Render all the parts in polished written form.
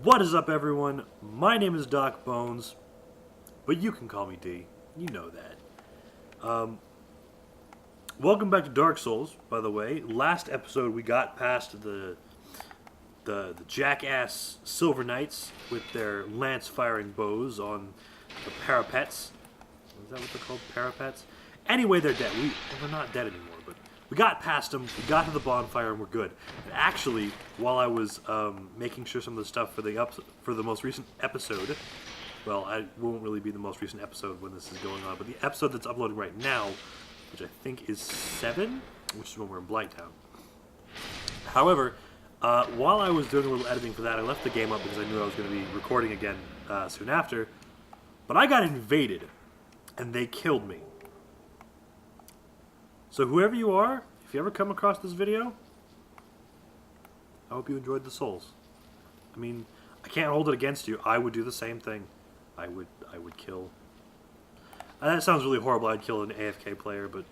What is up, everyone? My name is Doc Bones, but you can call me D. You know that. Welcome back to Dark Souls, by the way. Last episode, we got past the jackass Silver Knights with their lance-firing bows on the parapets. Is that what they're called? Parapets? Anyway, they're dead. They're not dead anymore, but we got past them, we got to the bonfire, and we're good. And actually, while I was making sure some of the stuff for the most recent episode, well, it won't really be the most recent episode when this is going on, but the episode that's uploading right now, which I think is 7, which is when we're in Blighttown. However, while I was doing a little editing for that, I left the game up because I knew I was going to be recording again soon after, but I got invaded, and they killed me. So whoever you are, if you ever come across this video, I hope you enjoyed the souls. I mean, I can't hold it against you. I would do the same thing. I would kill. That sounds really horrible. I'd kill an AFK player, but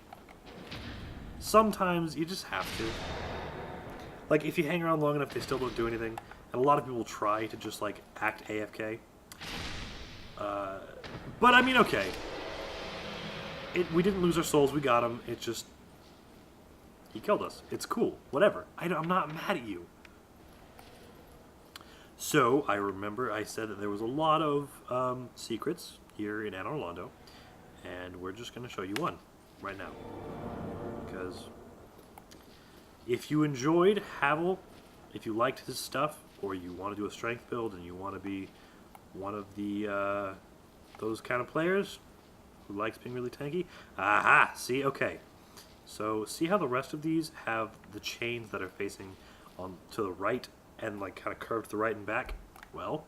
sometimes you just have to. Like, if you hang around long enough, they still don't do anything. And a lot of people try to just, like, act AFK. But, I mean, okay. We didn't lose our souls, we got him. It just... he killed us. It's cool. Whatever. I'm not mad at you. So, I remember I said that there was a lot of secrets here in Anor, Londo. And we're just going to show you one right now. Because if you enjoyed Havel, if you liked his stuff, or you want to do a strength build and you want to be one of the those kind of players who likes being really tanky, aha, see, okay. So see how the rest of these have the chains that are facing on to the right and like kind of curved to the right and back? Well,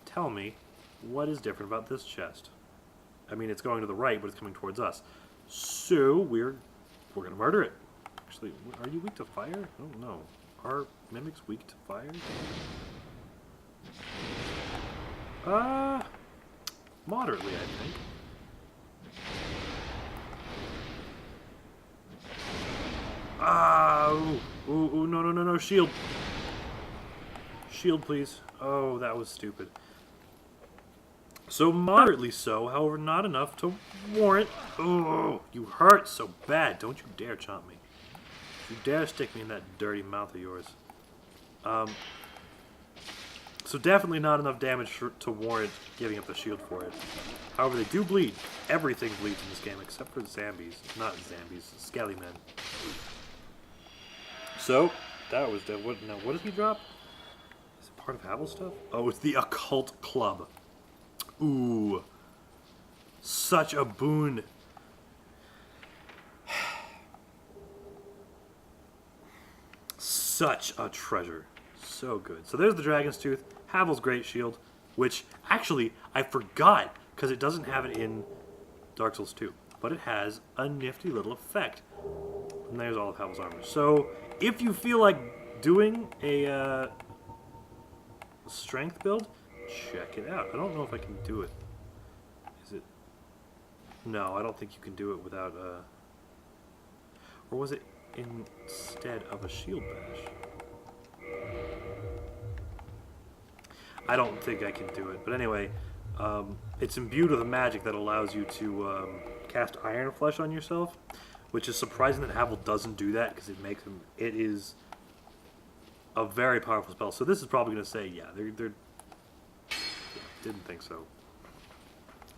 tell me what is different about this chest. I mean, it's going to the right, but it's coming towards us. So we're gonna murder it. Actually, are you weak to fire? I don't know. Are mimics weak to fire? Moderately, I think. Ooh, no, shield. Shield, please. Oh, that was stupid. So moderately so, however, not enough to warrant. Oh, you hurt so bad. Don't you dare chomp me. You dare stick me in that dirty mouth of yours. So definitely not enough damage to warrant giving up the shield for it. However, they do bleed. Everything bleeds in this game except for the zombies. Not zombies, skelly men. So, that was dead. Now, what did he drop? Is it part of Havel's stuff? Oh, it's the Occult Club. Ooh. Such a boon. Such a treasure. So good. So there's the Dragon's Tooth, Havel's Great Shield, which actually I forgot because it doesn't have it in Dark Souls 2, but it has a nifty little effect. And there's all of Havel's armor. So if you feel like doing a strength build, check it out. I don't know if I can do it. Is it? No, I don't think you can do it without or was it instead of a shield bash? I don't think I can do it, but anyway, it's imbued with a magic that allows you to cast Iron Flesh on yourself, which is surprising that Havel doesn't do that because it is a very powerful spell. So this is probably going to say, yeah, they're didn't think so.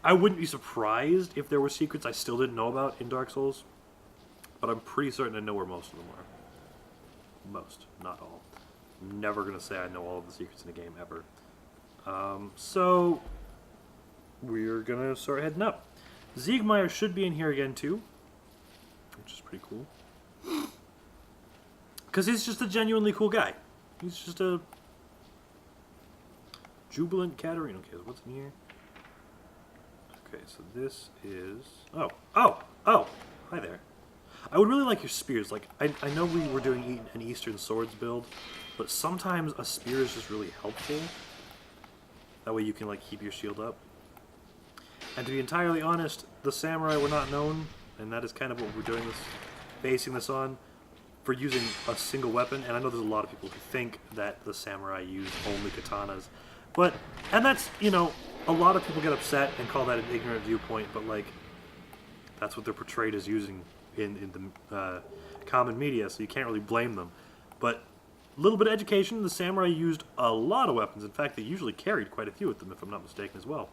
I wouldn't be surprised if there were secrets I still didn't know about in Dark Souls, but I'm pretty certain I know where most of them are. Most, not all. I'm never going to say I know all of the secrets in the game ever. So we're going to start heading up. Siegmeyer should be in here again too, which is pretty cool. Because he's just a genuinely cool guy. He's just a jubilant Katarina. Okay, so what's in here? Okay, so this is... Oh! Hi there. I would really like your spears. Like, I know we were doing an Eastern Swords build, but sometimes a spear is just really helpful. That way you can, like, keep your shield up. And to be entirely honest, the samurai were not known, and that is kind of what we're doing this, basing this on. for using a single weapon, and I know there's a lot of people who think that the samurai use only katanas, and that's, you know, a lot of people get upset and call that an ignorant viewpoint, but like, that's what they're portrayed as using in the common media, so you can't really blame them. But a little bit of education, the samurai used a lot of weapons. In fact, they usually carried quite a few with them, if I'm not mistaken, as well.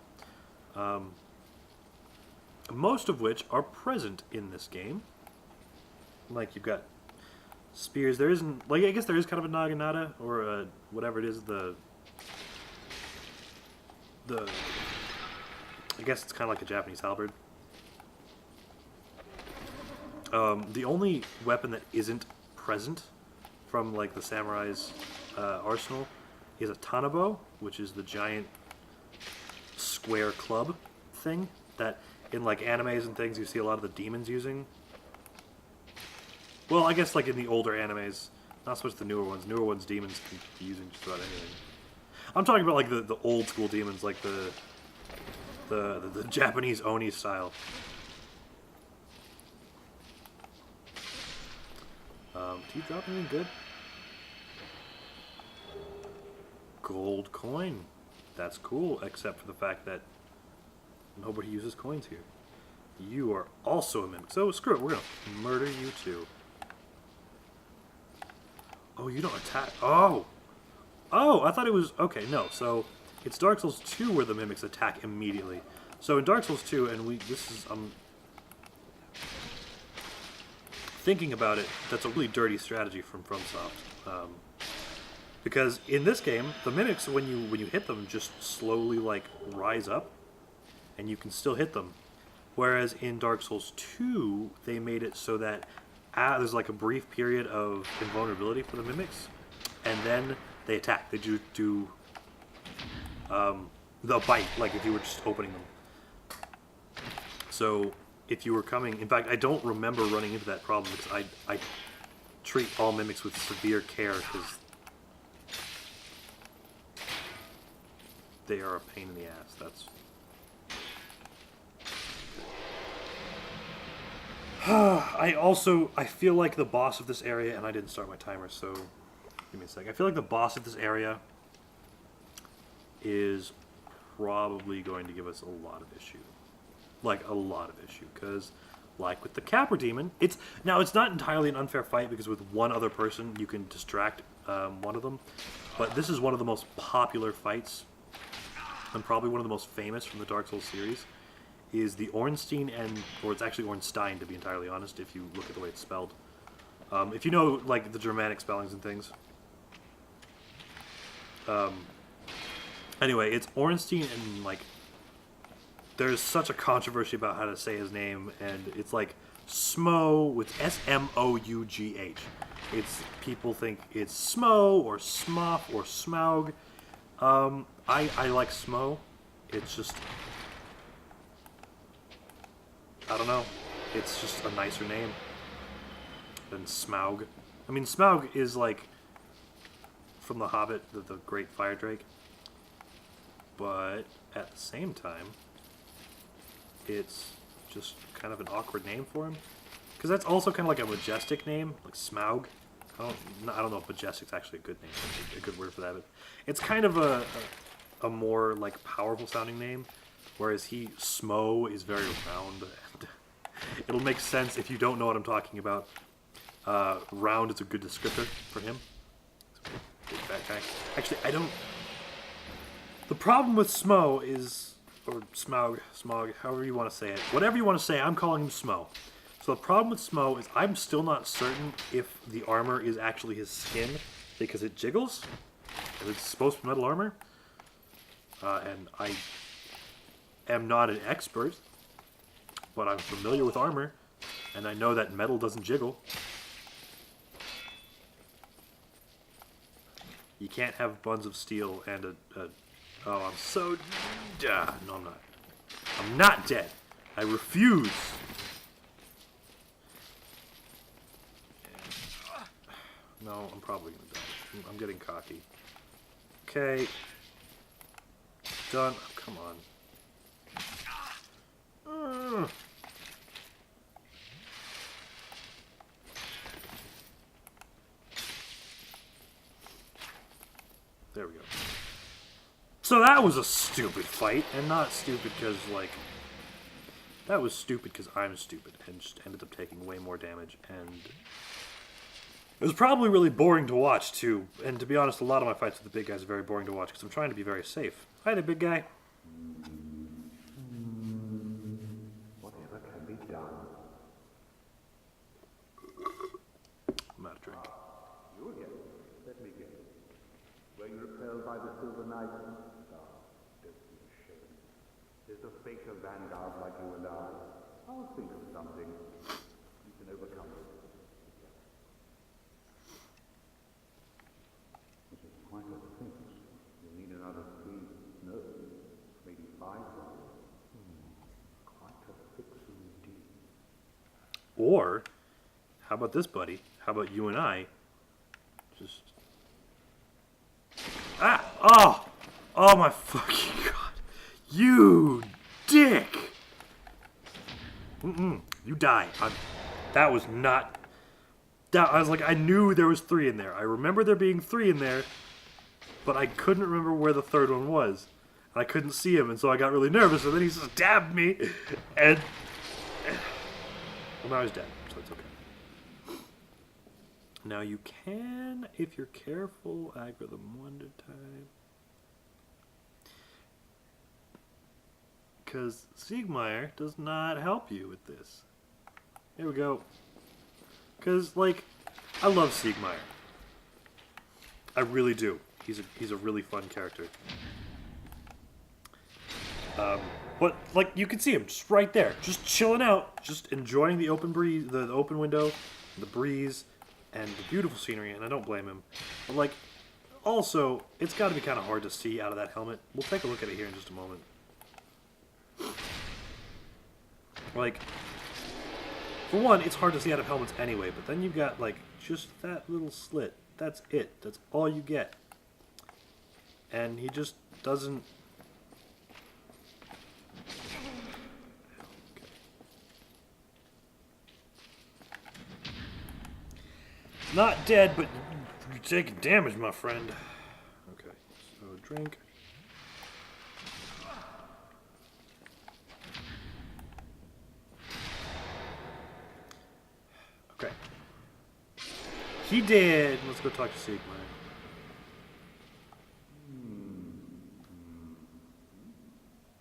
Most of which are present in this game. Like, you've got spears. There isn't, like, I guess there is kind of a naginata, or a, whatever it is, I guess it's kind of like a Japanese halberd. The only weapon that isn't present from, like, the samurai's arsenal is a tanabo, which is the giant square club thing that in, like, animes and things you see a lot of the demons using. Well, I guess, like, in the older animes, not so much the newer ones. Newer ones, demons can be using just about anything. I'm talking about, like, the old school demons, like the Japanese Oni style. Do you drop anything good? Gold coin. That's cool, except for the fact that nobody uses coins here. You are also a mimic. So screw it, we're gonna murder you too. Oh, you don't attack. Oh! Oh, I thought it was... Okay, no. So, it's Dark Souls 2 where the mimics attack immediately. So in Dark Souls 2, and this is... thinking about it, that's a really dirty strategy from FromSoft. Because in this game, the mimics, when you hit them, just slowly, like, rise up, and you can still hit them. Whereas in Dark Souls 2, they made it so that there's like a brief period of invulnerability for the mimics, and then they attack. They do the bite, like if you were just opening them. So if you were coming, in fact, I don't remember running into that problem because I treat all mimics with severe care because they are a pain in the ass. That's... I feel like the boss of this area, and I didn't start my timer, so give me a sec. I feel like the boss of this area is probably going to give us a lot of issue. Like, a lot of issue, because like with the Capra Demon, it's not entirely an unfair fight, because with one other person you can distract one of them, but this is one of the most popular fights, and probably one of the most famous from the Dark Souls series, is the Ornstein or it's actually Ornstein, to be entirely honest, if you look at the way it's spelled. If you know, like, the Germanic spellings and things. Anyway, it's Ornstein, and, like, there's such a controversy about how to say his name, and it's like Smo with S-M-O-U-G-H. People think it's Smo, or Smuff, or Smaug. I like Smo. It's just... I don't know. It's just a nicer name than Smaug. I mean, Smaug is like from The Hobbit, the Great Fire Drake. But at the same time, it's just kind of an awkward name for him. Because that's also kind of like a majestic name, like Smaug. I don't know if majestic's actually a good name, a good word for that. But it's kind of a more like powerful sounding name. Whereas Smo is very round. It'll make sense if you don't know what I'm talking about. Round is a good descriptor for him. Big fat guy. Actually, I don't... The problem with Smo is... Or Smaug, however you want to say it. Whatever you want to say, I'm calling him Smo. So the problem with Smo is I'm still not certain if the armor is actually his skin, because it jiggles. And it's supposed to be metal armor. And I am not an expert, but I'm familiar with armor, and I know that metal doesn't jiggle. You can't have buns of steel and oh, I'm so... no, I'm not. I'm not dead. I refuse. No, I'm probably gonna die. I'm getting cocky. Okay. Done. Oh, come on. There we go. So that was a stupid fight, and not stupid because, like... That was stupid because I'm stupid, and just ended up taking way more damage, and... It was probably really boring to watch, too. And to be honest, a lot of my fights with the big guys are very boring to watch, because I'm trying to be very safe. Hi there, big guy. Whatever can be done. I'm out of drink. You're here. Let me guess. Were you repelled by the Silver Knight? Don't be ashamed. There's a faker vanguard like you and I. I'll think of something. You can overcome it. This is quite a fix. You'll need another 3, no, maybe 5 rounds. Quite a fix indeed. Or, how about this, buddy? How about you and I just... Ah! Oh! Oh my fucking god. You dick! You die. That was not... I was like, I knew there was 3 in there. I remember there being 3 in there, but I couldn't remember where the third one was. And I couldn't see him, and so I got really nervous, and then he stabbed me, and... Well, now he's dead, so it's okay. Now you can, if you're careful, aggro them 1 at a time. Because Siegmeyer does not help you with this. Here we go. Because, like, I love Siegmeyer. I really do. He's a really fun character. But, like, you can see him just right there. Just chilling out. Just enjoying the open breeze, the open window, the breeze, and the beautiful scenery, and I don't blame him. But, like, also, it's got to be kind of hard to see out of that helmet. We'll take a look at it here in just a moment. Like, for one, it's hard to see out of helmets anyway, but then you've got, like, just that little slit. That's it. That's all you get. And he just doesn't... Okay. Not dead, but you're taking damage, my friend. Okay, so drink. Okay. He did. Let's go talk to Siegmeyer.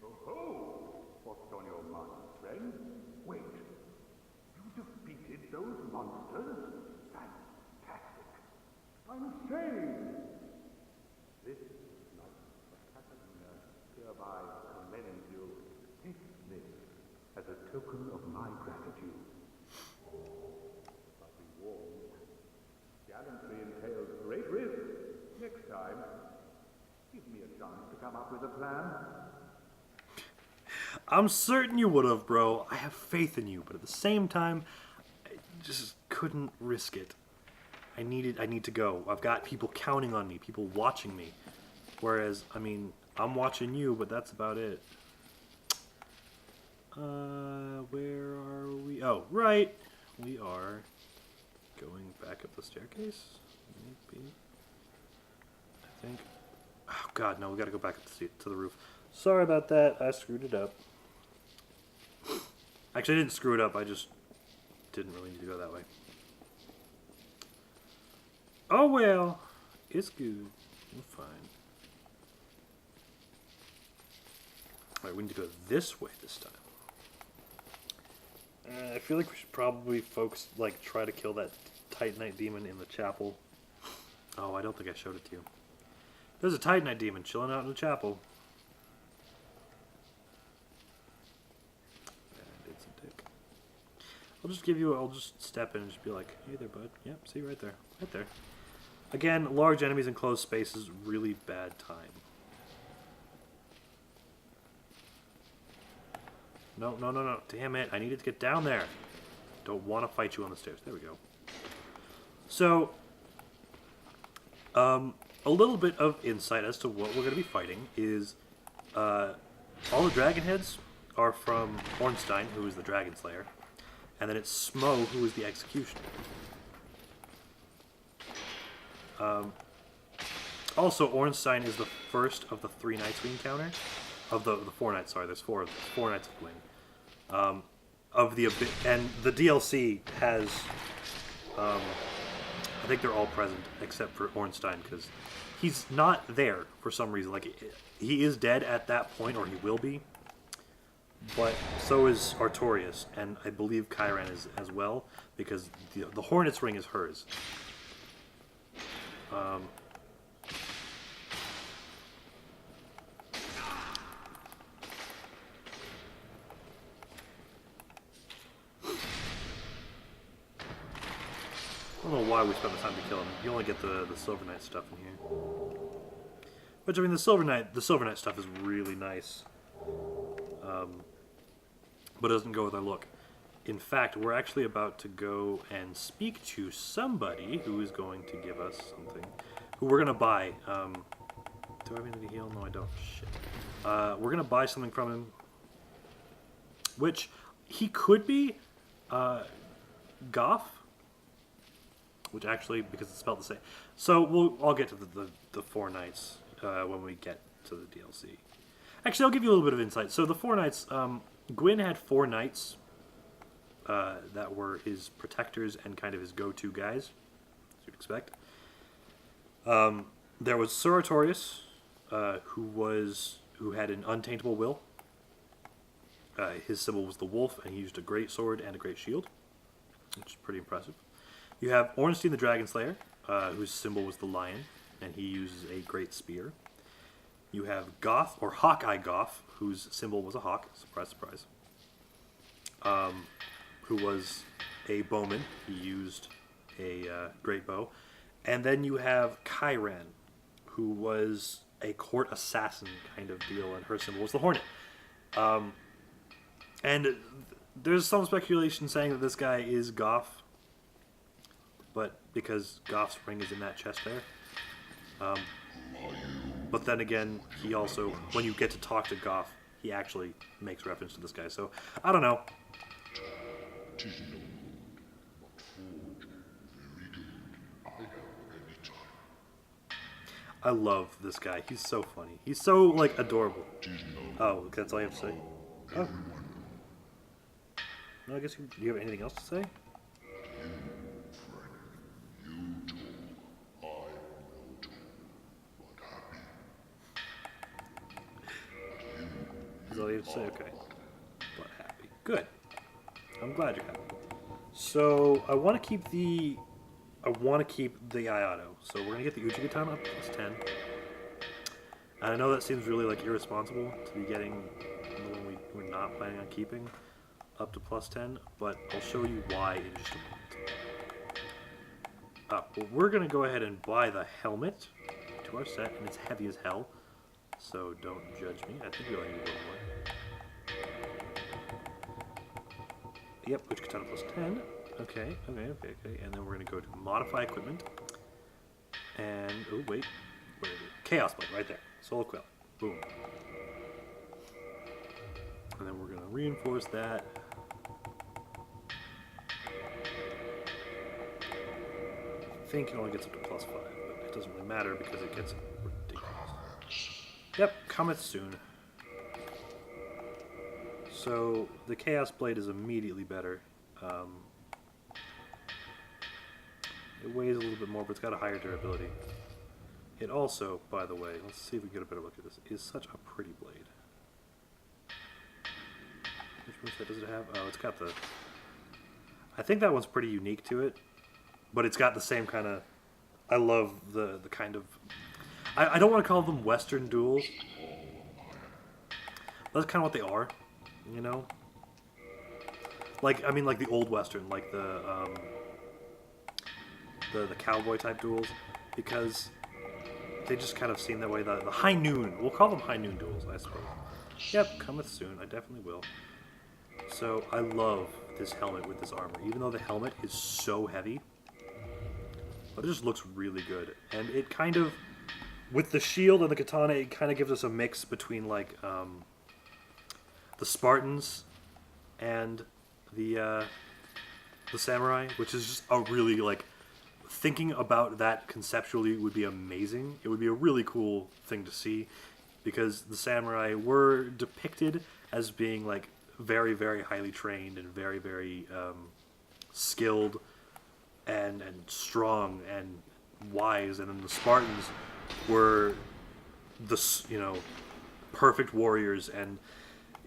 Oh, what's on your mind, friend? Wait, you defeated those monsters? Fantastic. I'm ashamed. This night of Catalina hereby commends you. Take this as a token of my gratitude. But be warned, gallantry entails great risk. Next time, give me a chance to come up with a plan. I'm certain you would have, bro. I have faith in you, but at the same time, I just couldn't risk it. I need to go. I've got people counting on me, people watching me. Whereas, I mean, I'm watching you, but that's about it. Where are we? Oh, right. We are going back up the staircase. Maybe. I think. Oh, God, no. We got to go back up to the roof. Sorry about that. I screwed it up. Actually, I didn't screw it up. I just didn't really need to go that way. Oh, well. It's good. We're fine. Alright, we need to go this way this time. I feel like we should probably focus, like, try to kill that Titanite demon in the chapel. Oh, I don't think I showed it to you. There's a Titanite demon chilling out in the chapel. And it's a dick. I'll just step in and just be like, hey there, bud. Yep, see right there. Right there. Again, large enemies in closed spaces, really bad time. No, no, no, no. Damn it. I needed to get down there. Don't want to fight you on the stairs. There we go. So, a little bit of insight as to what we're going to be fighting is all the dragon heads are from Ornstein, who is the Dragon Slayer, and then it's Smo, who is the Executioner. Also, Ornstein is the first of the 3 knights we encounter. Of the 4 knights, sorry, there's 4 knights of Gwyn. And the DLC has, I think they're all present except for Ornstein, because he's not there for some reason. Like, he is dead at that point, or he will be. But so is Artorias, and I believe Chiron is as well, because the Hornet's Ring is hers. I don't know why we spent the time to kill him. You only get the Silver Knight stuff in here. Which, I mean, the Silver Knight stuff is really nice. But it doesn't go with our look. In fact, we're actually about to go and speak to somebody who is going to give us something. Who we're going to buy. Do I have anything to heal? No, I don't. Shit. We're going to buy something from him. Which, he could be Goth. Which actually, because it's spelled the same. So, I'll get to the 4 knights when we get to the DLC. Actually, I'll give you a little bit of insight. So, the 4 knights... Gwyn had 4 knights that were his protectors and kind of his go-to guys, as you'd expect. There was Sir Artorias, who had an untaintable will. His symbol was the wolf, and he used a great sword and a great shield, which is pretty impressive. You have Ornstein the Dragon Slayer, whose symbol was the lion, and he uses a great spear. You have Goth, or Hawkeye Goth, whose symbol was a hawk, surprise, surprise, who was a bowman. He used a great bow. And then you have Chiron, who was a court assassin kind of deal, and her symbol was the hornet. And there's some speculation saying that this guy is Goth, but because Goth's ring is in that chest there. But then again, he also, when you get to talk to Goth, he actually makes reference to this guy. So, I don't know. I love this guy. He's so funny. He's so, like, adorable. Oh, that's all you have to say? Oh. No, I guess do you have anything else to say? That's all you have to say? Okay. But happy. Good. I'm glad you're happy. So, I want to keep the Iato. So we're going to get the Uchigatana up plus 10. And I know that seems really like irresponsible to be getting the one we're not planning on keeping up to plus 10, but I'll show you why in just a moment. Well, we're going to go ahead and buy the helmet to our set, and it's heavy as hell. So don't judge me. I think we only need one more. Yep, Uchigatana plus 10. Okay. And then we're going to go to modify equipment. And, oh wait, where is it? Chaos Blade, right there. Soul Quill. Boom. And then we're going to reinforce that. I think it only gets up to plus 5, but it doesn't really matter because it gets ridiculous. Yep, cometh soon. So, the Chaos Blade is immediately better. It weighs a little bit more, but it's got a higher durability. It also, by the way, let's see if we can get a better look at this, is such a pretty blade. Which moveset does it have? Oh, it's got the... I think that one's pretty unique to it, but it's got the same kind of... I love the kind of... I don't want to call them Western duels. That's kind of what they are, you know? Like, I mean, like the old Western, like the cowboy type duels, because they just kind of seem that way. The high noon, we'll call them high noon duels, I suppose. Yep, cometh soon. I definitely will. So I love this helmet with this armor, even though the helmet is so heavy, but it just looks really good. And it kind of, with the shield and the katana, it kind of gives us a mix between like the Spartans and the samurai, which is just a really like thinking about that conceptually would be amazing. It would be a really cool thing to see, because the samurai were depicted as being like very, very highly trained and very, very skilled and strong and wise, and then the Spartans were the perfect warriors. And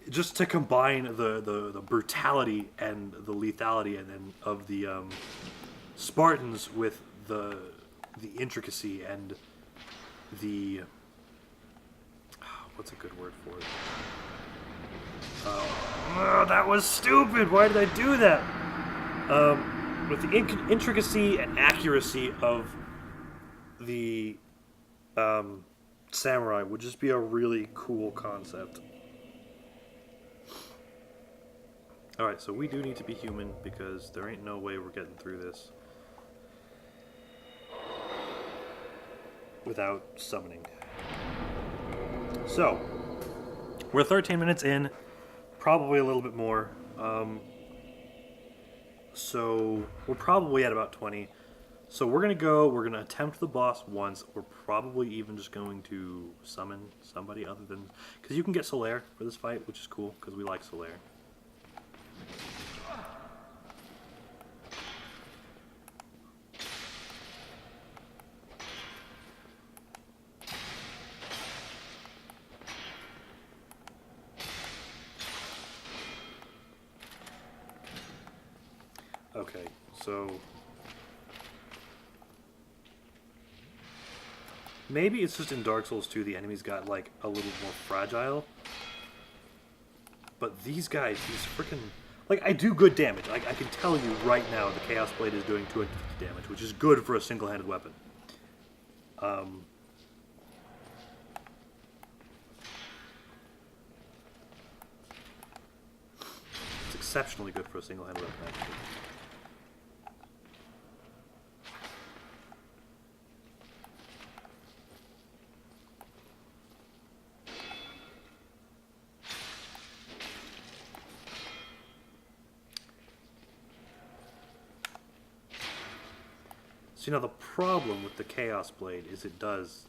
just to combine the brutality and the lethality and of the Spartans with the intricacy and the what's a good word for it? That was stupid. Why did I do that? With the intricacy and accuracy of the samurai would just be a really cool concept. Alright, so we do need to be human, because there ain't no way we're getting through this without summoning. So, we're 13 minutes in, probably a little bit more. So, we're probably at about 20. So we're going to attempt the boss once. We're probably even just going to summon somebody other than... Because you can get Solaire for this fight, which is cool, because we like Solaire. Okay, so... Maybe it's just in Dark Souls 2 the enemies got like a little more fragile. But these guys, these freaking... Like, I do good damage. I can tell you right now the Chaos Blade is doing 250 damage, which is good for a single-handed weapon. It's exceptionally good for a single-handed weapon, actually. So, the problem with the Chaos Blade is it does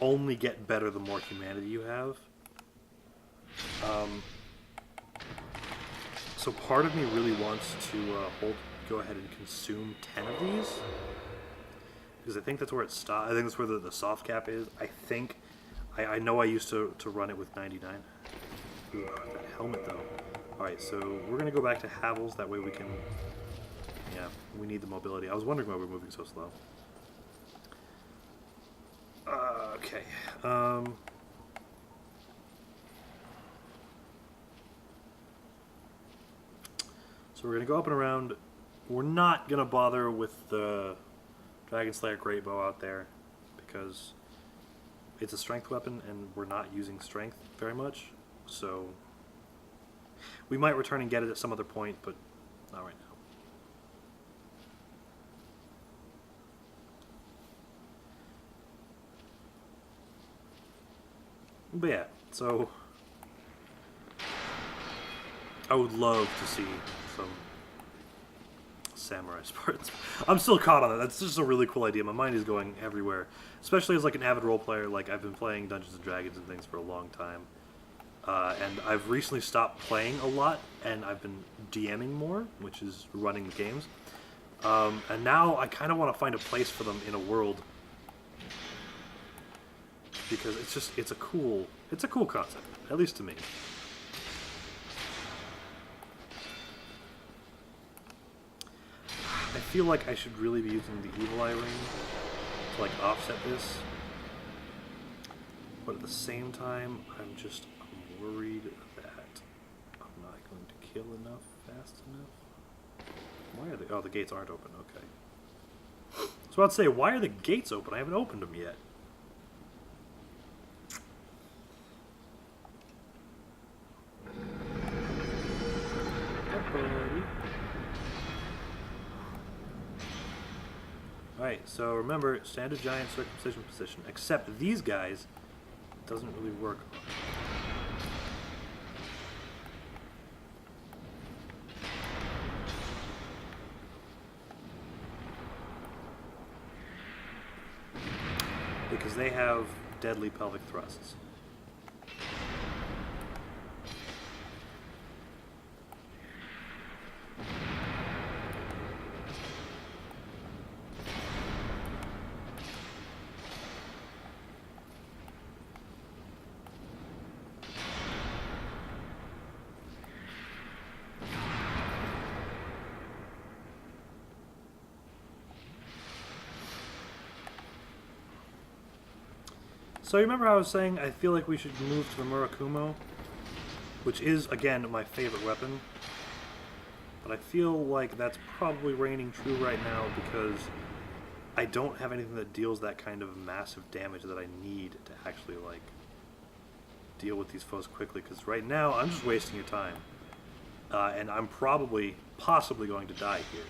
only get better the more humanity you have. So part of me really wants to go ahead and consume 10 of these, because I think that's where it stops. I think that's where the soft cap is. I know I used to run it with 99. Ooh, that helmet though. Alright, so we're going to go back to Havel's, that way we can... Yeah, we need the mobility. I was wondering why we're moving so slow. Okay. So we're going to go up and around. We're not going to bother with the Dragon Slayer Great Bow out there, because it's a strength weapon and we're not using strength very much. So we might return and get it at some other point, but not right now. But yeah, so I would love to see some samurai Spartans. I'm still caught on that. That's just a really cool idea. My mind is going everywhere, especially as like an avid role player. Like, I've been playing Dungeons and Dragons and things for a long time, and I've recently stopped playing a lot, and I've been DMing more, which is running the games. And now I kind of want to find a place for them in a world, because it's a cool concept, at least to me. I feel like I should really be using the Evil Eye Ring to like offset this, but at the same time I'm worried that I'm not going to kill enough fast enough. Why are they? Oh, the gates aren't open. Okay. So I'd say, why are the gates open? I haven't opened them yet. Alright, so remember, standard giant circumcision position, except these guys, it doesn't really work. they have deadly pelvic thrusts. So you remember how I was saying I feel like we should move to the Murakumo, which is, again, my favorite weapon. But I feel like that's probably reigning true right now because I don't have anything that deals that kind of massive damage that I need to actually, like, deal with these foes quickly. Because right now, I'm just wasting your time. And I'm possibly going to die here.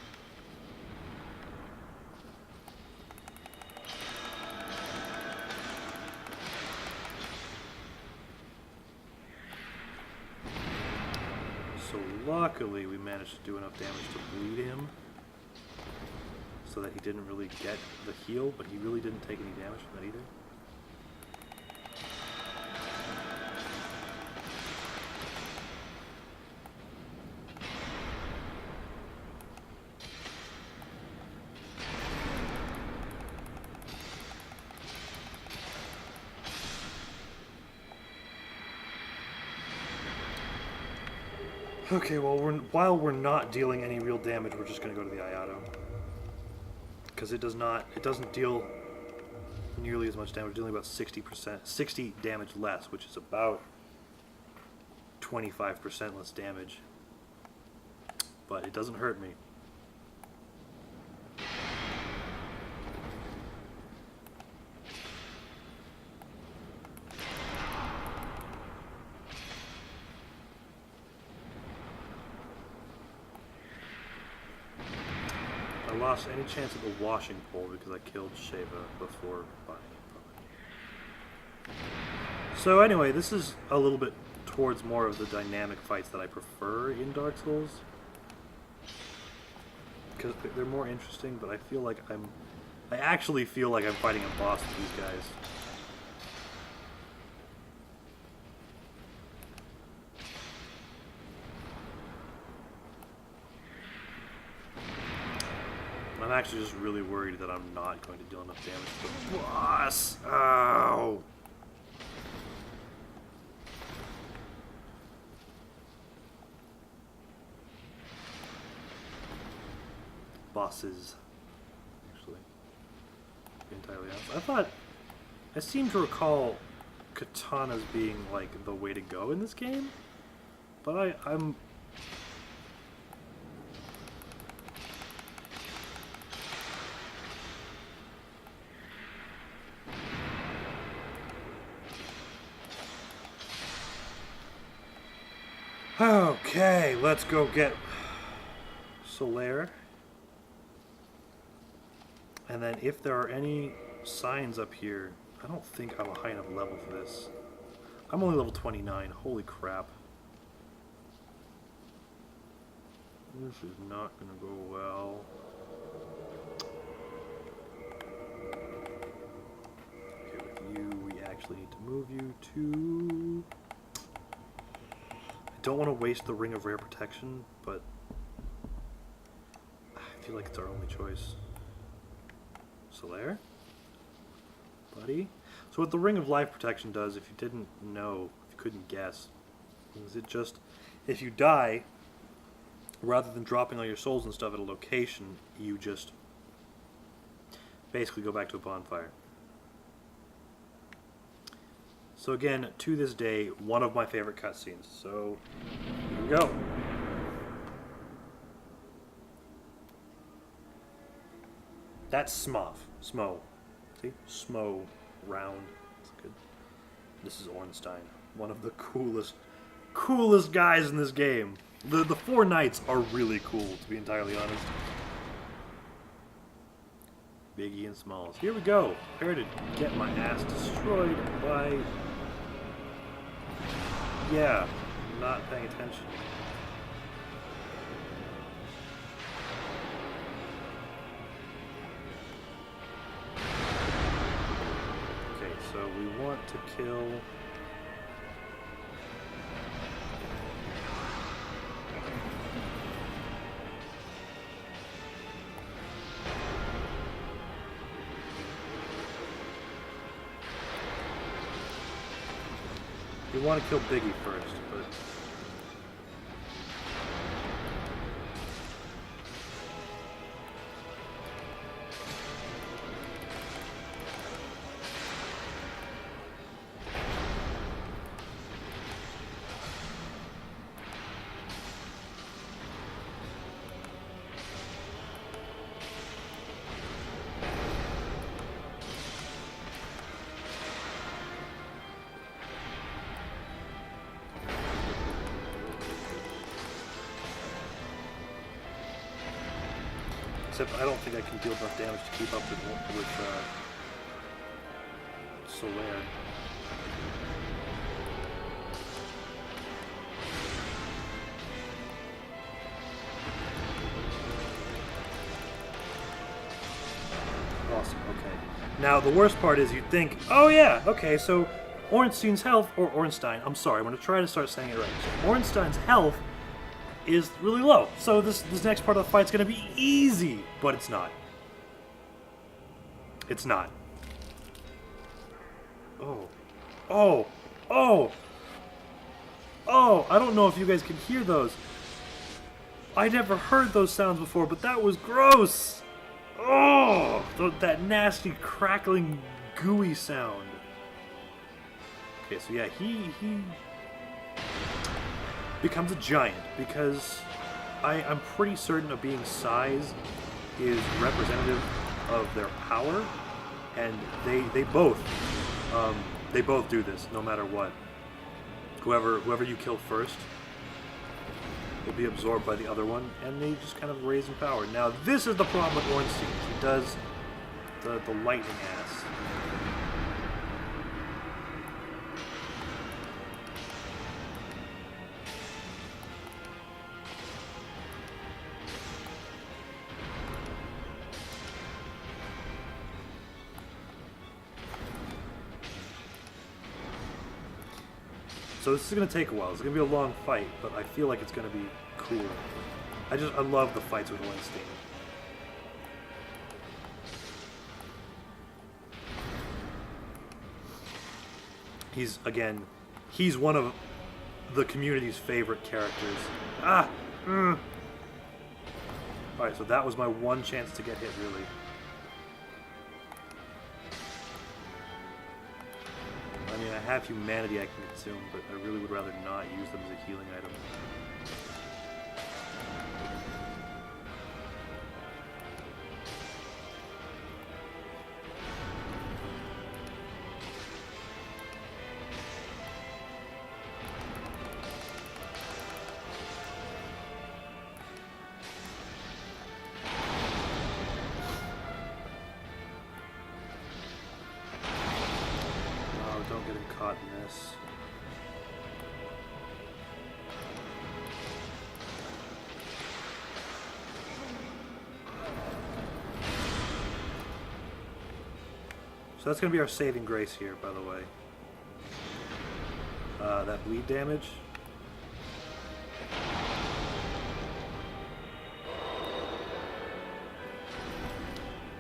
So luckily we managed to do enough damage to bleed him so that he didn't really get the heal, but he really didn't take any damage from that either. Okay, well, while we're not dealing any real damage, we're just going to go to the Ayato. Because it doesn't deal nearly as much damage, dealing about 60 damage less, which is about 25% less damage. But it doesn't hurt me. I lost any chance of the washing pole because I killed Sheva before buying it. So anyway, this is a little bit towards more of the dynamic fights that I prefer in Dark Souls. Because they're more interesting, but I actually feel like I'm fighting a boss with these guys. I'm actually just really worried that I'm not going to deal enough damage to the boss. Ow! Bosses. Actually. To be entirely honest. I seem to recall katanas being like the way to go in this game. But I'm okay, let's go get Solaire. And then if there are any signs up here, I don't think I'm a high enough level for this. I'm only level 29, holy crap. This is not gonna go well. Okay, with you, we actually need to move you to... I don't want to waste the Ring of Rare Protection, but I feel like it's our only choice. Solaire? Buddy? So what the Ring of Life Protection does, if you didn't know, if you couldn't guess, is it just, if you die, rather than dropping all your souls and stuff at a location, you just basically go back to a bonfire. So again, to this day, one of my favorite cutscenes. So, here we go. That's Smov. Smo. See? Smo. Round. That's good. This is Ornstein. One of the coolest guys in this game. The four knights are really cool, to be entirely honest. Biggie and Smalls. Here we go. Prepare to get my ass destroyed by... Yeah, not paying attention. Okay, you want to kill... You want to kill Biggie first, but... Except I don't think I can deal enough damage to keep up with Solaire. Awesome, okay. Now, the worst part is you'd think, oh yeah, okay, so Ornstein's health, or Ornstein, I'm sorry, I'm going to try to start saying it right. So Ornstein's health is really low. So this next part of the fight's going to be easy, but it's not. It's not. Oh. Oh. Oh. Oh, I don't know if you guys can hear those. I never heard those sounds before, but that was gross. Oh, that nasty crackling gooey sound. Okay, so yeah, he becomes a giant because I'm pretty certain of being size is representative of their power, and they both do this no matter what. Whoever you kill first will be absorbed by the other one, and they just kind of raise in power. Now this is the problem with Ornstein. He does the lightning ass. So this is going to take a while. It's going to be a long fight, but I feel like it's going to be cool. I love the fights with Ornstein. He's one of the community's favorite characters. Alright, so that was my one chance to get hit, really. I mean, I have humanity I can consume, but I really would rather not use them as a healing item. Caught in this. So that's going to be our saving grace here, by the way. That bleed damage.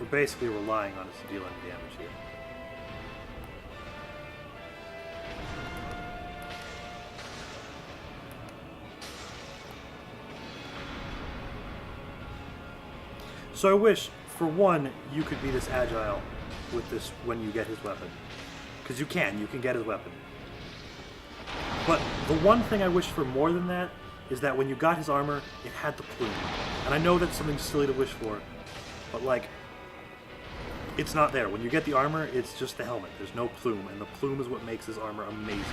We're basically relying on it to deal any damage here. So I wish, for one, you could be this agile with this when you get his weapon. Because you can get his weapon. But the one thing I wish for more than that is that when you got his armor, it had the plume. And I know that's something silly to wish for, but like, it's not there. When you get the armor, it's just the helmet. There's no plume, and the plume is what makes his armor amazing.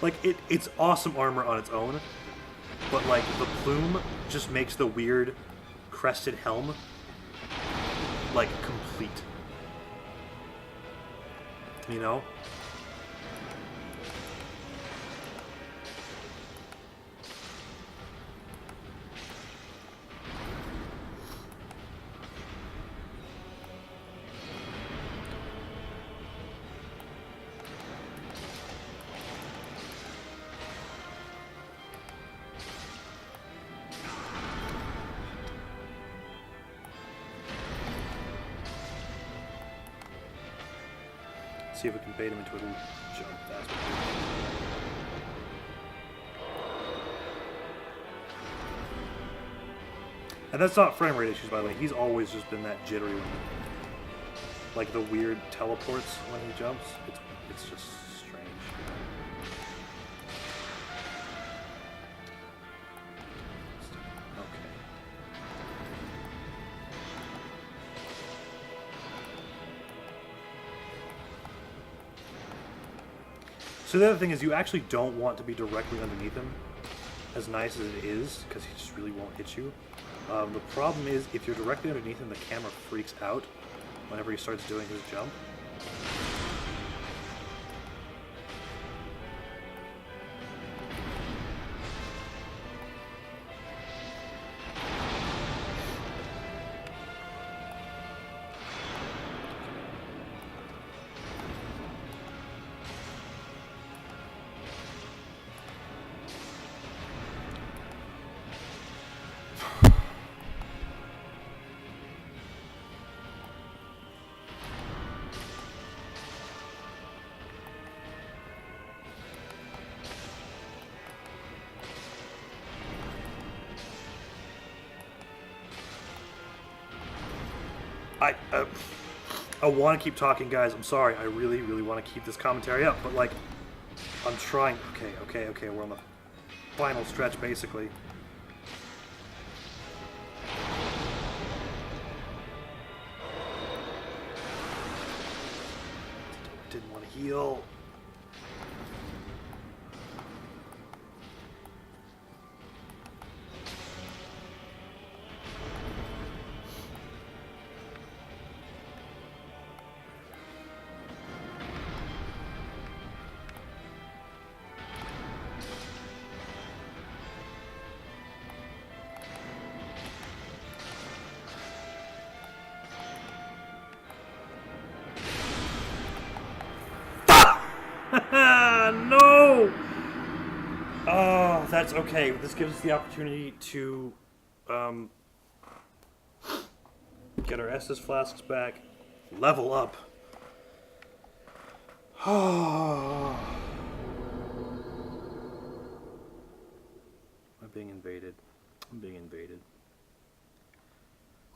Like, it's awesome armor on its own, but like the plume just makes the weird crested helm like complete. You know? see if we can bait him into a little jump. That's what and that's not frame rate issues, by the way. He's always just been that jittery one. Like the weird teleports when he jumps. It's just strange. Okay. So the other thing is you actually don't want to be directly underneath him, as nice as it is, because he just really won't hit you. The problem is if you're directly underneath him, the camera freaks out whenever he starts doing his jump. I want to keep talking, guys. I'm sorry. I really, really want to keep this commentary up, but like, I'm trying. Okay. We're on the final stretch, basically. Didn't want to heal. No! Oh, that's okay. This gives us the opportunity to get our Estus flasks back, level up. I'm being invaded. I'm being invaded.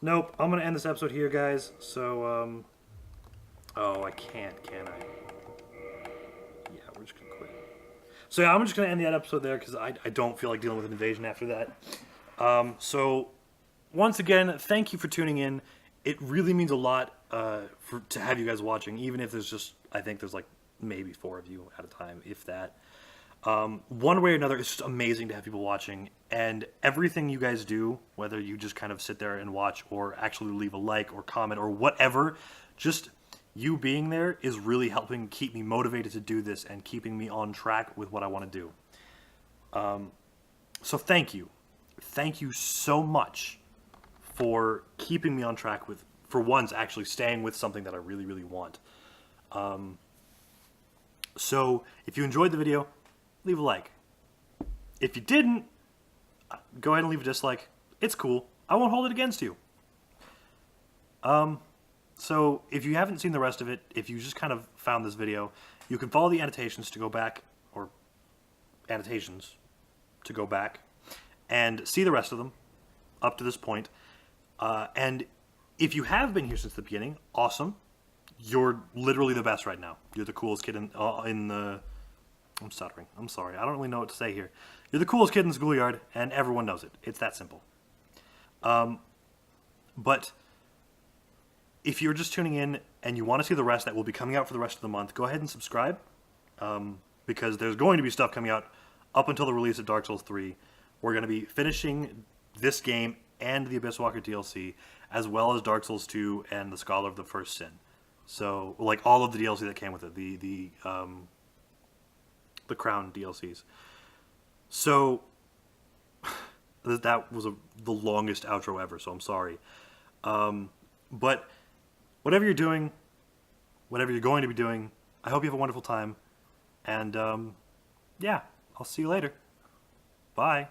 Nope, I'm going to end this episode here, guys. So, oh, I can't, can I? Yeah, we're just going to quit. So, yeah, I'm just going to end the episode there because I don't feel like dealing with an invasion after that. So, once again, thank you for tuning in. It really means a lot to have you guys watching, even if there's just, I think there's like maybe 4 of you at a time, if that. One way or another, it's just amazing to have people watching, and everything you guys do, whether you just kind of sit there and watch or actually leave a like or comment or whatever, just you being there is really helping keep me motivated to do this and keeping me on track with what I want to do. So thank you. Thank you so much for keeping me on track with, for once, actually staying with something that I really, really want. So if you enjoyed the video, leave a like. If you didn't, go ahead and leave a dislike. It's cool. I won't hold it against you. So if you haven't seen the rest of it, if you just kind of found this video, you can follow the annotations to go back, or annotations to go back, and see the rest of them up to this point. And if you have been here since the beginning, awesome. You're literally the best right now. You're the coolest kid in the... I'm stuttering. I'm sorry. I don't really know what to say here. You're the coolest kid in the schoolyard, and everyone knows it. It's that simple. But if you're just tuning in and you want to see the rest that will be coming out for the rest of the month, go ahead and subscribe, because there's going to be stuff coming out up until the release of Dark Souls 3. We're going to be finishing this game and the Abyss Walker DLC, as well as Dark Souls 2 and the Scholar of the First Sin. So, like, all of the DLC that came with it, the Crown DLCs. So, that was the longest outro ever, so I'm sorry. But whatever you're doing, whatever you're going to be doing, I hope you have a wonderful time. And, yeah, I'll see you later. Bye.